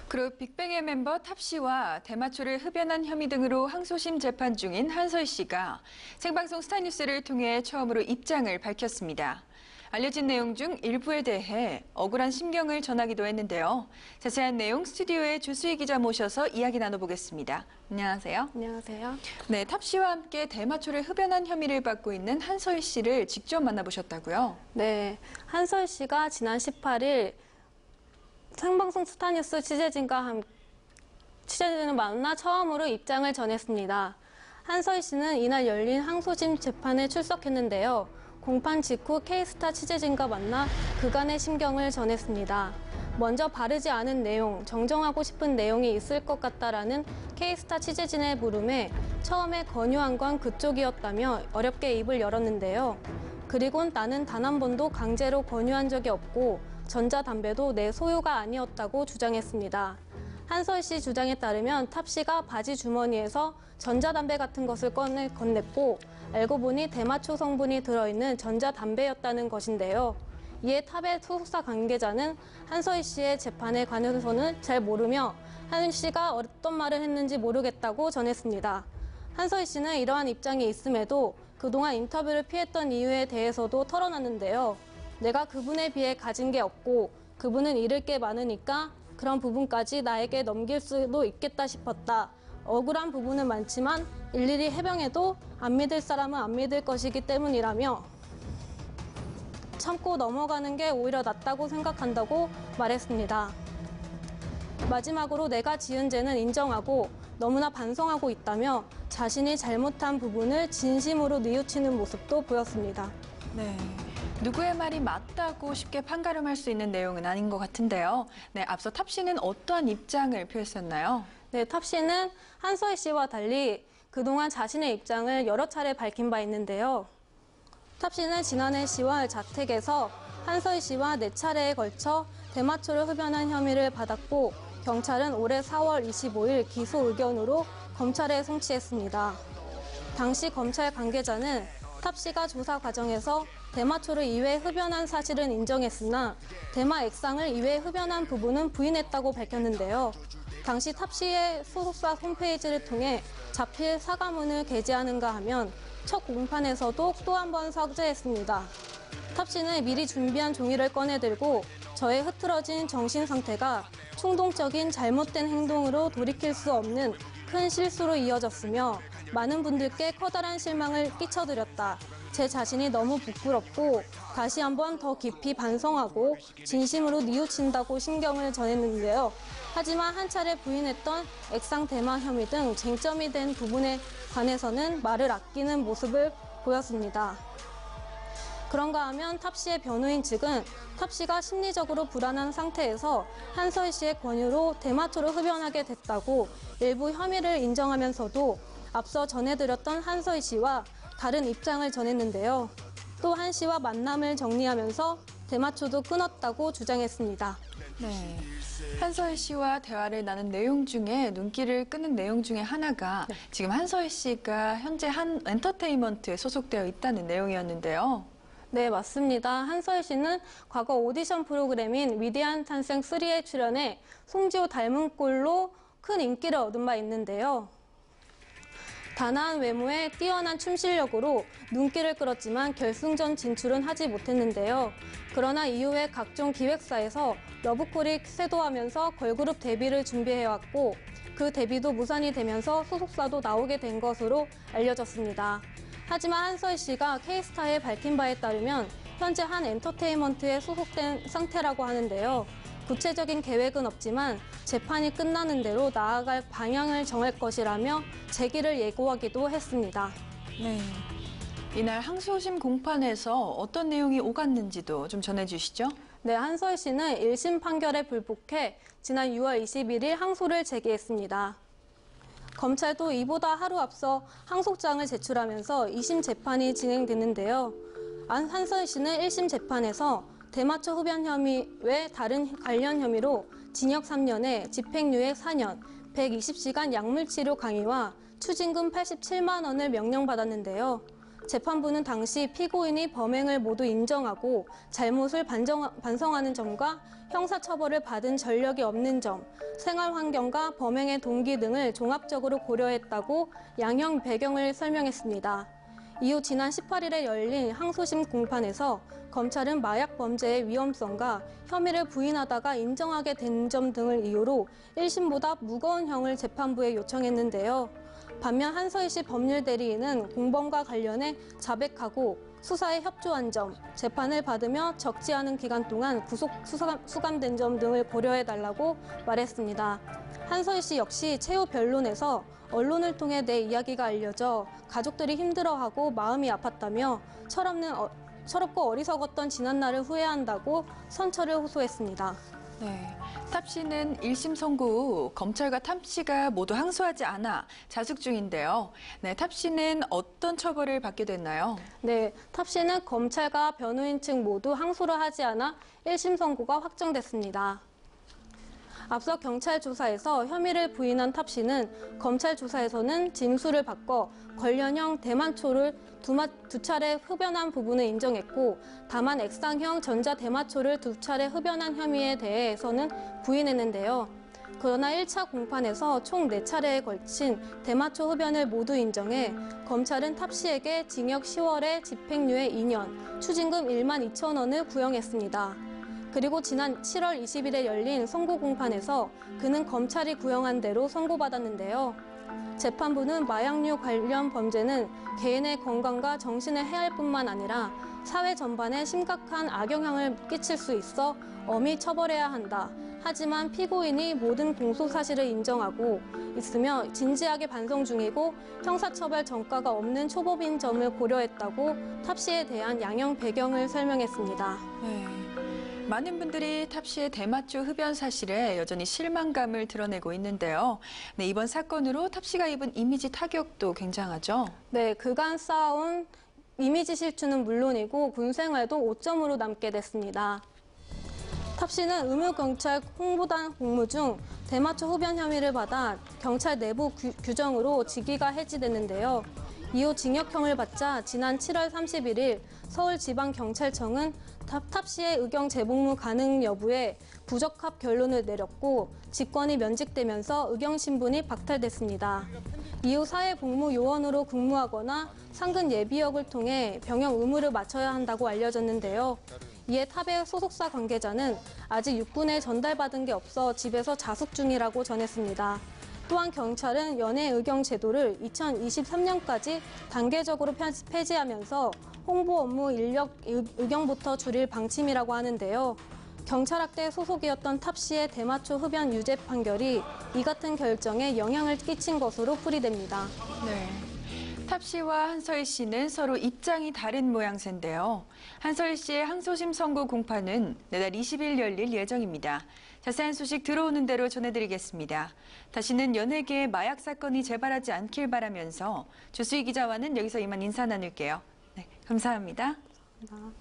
그룹 빅뱅의 멤버 탑씨와 대마초를 흡연한 혐의 등으로 항소심 재판 중인 한서희 씨가 생방송 스타뉴스를 통해 처음으로 입장을 밝혔습니다. 알려진 내용 중 일부에 대해 억울한 심경을 전하기도 했는데요. 자세한 내용 스튜디오에 주수희 기자 모셔서 이야기 나눠보겠습니다. 안녕하세요. 안녕하세요. 네, 탑씨와 함께 대마초를 흡연한 혐의를 받고 있는 한서희 씨를 직접 만나보셨다고요? 네, 한서희 씨가 지난 18일 생방송 스타뉴스 취재진을 만나 처음으로 입장을 전했습니다. 한서희 씨는 이날 열린 항소심 재판에 출석했는데요. 공판 직후 K스타 취재진과 만나 그간의 심경을 전했습니다. 먼저 바르지 않은 내용, 정정하고 싶은 내용이 있을 것 같다라는 K스타 취재진의 물음에 처음에 권유한 건 그쪽이었다며 어렵게 입을 열었는데요. 그리곤 나는 단 한 번도 강제로 권유한 적이 없고 전자담배도 내 소유가 아니었다고 주장했습니다. 한서희 씨 주장에 따르면 탑 씨가 바지 주머니에서 전자담배 같은 것을 건넸고 알고 보니 대마초 성분이 들어있는 전자담배였다는 것인데요. 이에 탑의 소속사 관계자는 한서희 씨의 재판에 관해서는 잘 모르며 한 씨가 어떤 말을 했는지 모르겠다고 전했습니다. 한서희 씨는 이러한 입장이 있음에도 그동안 인터뷰를 피했던 이유에 대해서도 털어놨는데요. 내가 그분에 비해 가진 게 없고 그분은 잃을 게 많으니까 그런 부분까지 나에게 넘길 수도 있겠다 싶었다. 억울한 부분은 많지만 일일이 해명해도 안 믿을 사람은 안 믿을 것이기 때문이라며 참고 넘어가는 게 오히려 낫다고 생각한다고 말했습니다. 마지막으로 내가 지은 죄는 인정하고 너무나 반성하고 있다며 자신이 잘못한 부분을 진심으로 뉘우치는 모습도 보였습니다. 네. 누구의 말이 맞다고 쉽게 판가름할 수 있는 내용은 아닌 것 같은데요. 네, 앞서 탑 씨는 어떠한 입장을 표했었나요? 네, 탑 씨는 한서희 씨와 달리 그동안 자신의 입장을 여러 차례 밝힌 바 있는데요. 탑 씨는 지난해 10월 자택에서 한서희 씨와 4차례에 걸쳐 대마초를 흡연한 혐의를 받았고 경찰은 올해 4월 25일 기소 의견으로 검찰에 송치했습니다. 당시 검찰 관계자는 탑 씨가 조사 과정에서 대마초를 2회 흡연한 사실은 인정했으나 대마 액상을 2회 흡연한 부분은 부인했다고 밝혔는데요. 당시 탑 씨의 소속사 홈페이지를 통해 자필 사과문을 게재하는가 하면 첫 공판에서도 또 한 번 삭제했습니다. 탑 씨는 미리 준비한 종이를 꺼내들고 저의 흐트러진 정신 상태가 충동적인 잘못된 행동으로 돌이킬 수 없는 큰 실수로 이어졌으며 많은 분들께 커다란 실망을 끼쳐드렸다. 제 자신이 너무 부끄럽고 다시 한번 더 깊이 반성하고 진심으로 뉘우친다고 심경을 전했는데요. 하지만 한 차례 부인했던 액상 대마 혐의 등 쟁점이 된 부분에 관해서는 말을 아끼는 모습을 보였습니다. 그런가 하면 탑 씨의 변호인 측은 탑 씨가 심리적으로 불안한 상태에서 한서희 씨의 권유로 대마초를 흡연하게 됐다고 일부 혐의를 인정하면서도 앞서 전해드렸던 한서희 씨와 다른 입장을 전했는데요. 또 한 씨와 만남을 정리하면서 대마초도 끊었다고 주장했습니다. 네. 한서희 씨와 대화를 나눈 내용 중에 눈길을 끄는 내용 중에 하나가 지금 한서희 씨가 현재 한 엔터테인먼트에 소속되어 있다는 내용이었는데요. 네, 맞습니다. 한서희 씨는 과거 오디션 프로그램인 위대한 탄생 3에 출연해 송지효 닮은 꼴로 큰 인기를 얻은 바 있는데요. 단아한 외모에 뛰어난 춤 실력으로 눈길을 끌었지만 결승전 진출은 하지 못했는데요. 그러나 이후에 각종 기획사에서 러브콜이 쇄도하면서 걸그룹 데뷔를 준비해왔고 그 데뷔도 무산이 되면서 소속사도 나오게 된 것으로 알려졌습니다. 하지만 한서희 씨가 K스타에 밝힌 바에 따르면 현재 한 엔터테인먼트에 소속된 상태라고 하는데요. 구체적인 계획은 없지만 재판이 끝나는 대로 나아갈 방향을 정할 것이라며 재기를 예고하기도 했습니다. 네. 이날 항소심 공판에서 어떤 내용이 오갔는지도 좀 전해주시죠. 네, 한서희 씨는 1심 판결에 불복해 지난 6월 21일 항소를 제기했습니다. 검찰도 이보다 하루 앞서 항소장을 제출하면서 2심 재판이 진행됐는데요. 한서희 씨는 1심 재판에서 대마초 흡연 혐의 외 다른 관련 혐의로 징역 3년에 집행유예 4년, 120시간 약물치료 강의와 추징금 87만 원을 명령받았는데요. 재판부는 당시 피고인이 범행을 모두 인정하고 잘못을 반성하는 점과 형사처벌을 받은 전력이 없는 점, 생활 환경과 범행의 동기 등을 종합적으로 고려했다고 양형 배경을 설명했습니다. 이후 지난 18일에 열린 항소심 공판에서 검찰은 마약 범죄의 위험성과 혐의를 부인하다가 인정하게 된 점 등을 이유로 1심보다 무거운 형을 재판부에 요청했는데요. 반면 한서희 씨 법률대리인은 공범과 관련해 자백하고 수사에 협조한 점, 재판을 받으며 적지 않은 기간 동안 구속 수감된 점 등을 고려해달라고 말했습니다. 한서희 씨 역시 최후 변론에서 언론을 통해 내 이야기가 알려져 가족들이 힘들어하고 마음이 아팠다며 철없고 어리석었던 지난날을 후회한다고 선처를 호소했습니다. 네, 탑 씨는 1심 선고 후 검찰과 탑 씨가 모두 항소하지 않아 자숙 중인데요. 네, 탑 씨는 어떤 처벌을 받게 됐나요? 네, 탑 씨는 검찰과 변호인 측 모두 항소를 하지 않아 1심 선고가 확정됐습니다. 앞서 경찰 조사에서 혐의를 부인한 탑 씨는 검찰 조사에서는 진술을 바꿔 관련형 대마초를 두 차례 흡연한 부분을 인정했고, 다만 액상형 전자 대마초를 2차례 흡연한 혐의에 대해서는 부인했는데요. 그러나 1차 공판에서 총 4차례에 걸친 대마초 흡연을 모두 인정해 검찰은 탑 씨에게 징역 10월에 집행유예 2년, 추징금 1만 2천 원을 구형했습니다. 그리고 지난 7월 20일에 열린 선고 공판에서 그는 검찰이 구형한 대로 선고받았는데요. 재판부는 마약류 관련 범죄는 개인의 건강과 정신을 해할 뿐만 아니라 사회 전반에 심각한 악영향을 끼칠 수 있어 엄히 처벌해야 한다. 하지만 피고인이 모든 공소 사실을 인정하고 있으며 진지하게 반성 중이고 형사처벌 전과가 없는 초법인 점을 고려했다고 탑 씨에 대한 양형 배경을 설명했습니다. 네. 많은 분들이 탑 씨의 대마초 흡연 사실에 여전히 실망감을 드러내고 있는데요. 네, 이번 사건으로 탑 씨가 입은 이미지 타격도 굉장하죠? 네, 그간 쌓아온 이미지 실추는 물론이고 군 생활도 5점으로 남게 됐습니다. 탑 씨는 의무경찰 홍보단 공무 중 대마초 흡연 혐의를 받아 경찰 내부 규정으로 직위가 해지됐는데요. 이후 징역형을 받자 지난 7월 31일 서울지방경찰청은 탑 씨의 의경 재복무 가능 여부에 부적합 결론을 내렸고 직권이 면직되면서 의경 신분이 박탈됐습니다. 이후 사회복무요원으로 근무하거나 상근 예비역을 통해 병역 의무를 마쳐야 한다고 알려졌는데요. 이에 탑의 소속사 관계자는 아직 육군에 전달받은 게 없어 집에서 자숙 중이라고 전했습니다. 또한 경찰은 연예 의경 제도를 2023년까지 단계적으로 폐지하면서 홍보 업무 인력 의경부터 줄일 방침이라고 하는데요. 경찰학대 소속이었던 탑 씨의 대마초 흡연 유죄 판결이 이 같은 결정에 영향을 끼친 것으로 풀이됩니다. 네. 탑 씨와 한서희 씨는 서로 입장이 다른 모양새인데요. 한서희 씨의 항소심 선고 공판은 내달 20일 열릴 예정입니다. 자세한 소식 들어오는 대로 전해드리겠습니다. 다시는 연예계에 마약 사건이 재발하지 않길 바라면서 조수희 기자와는 여기서 이만 인사 나눌게요. 네, 감사합니다. 감사합니다.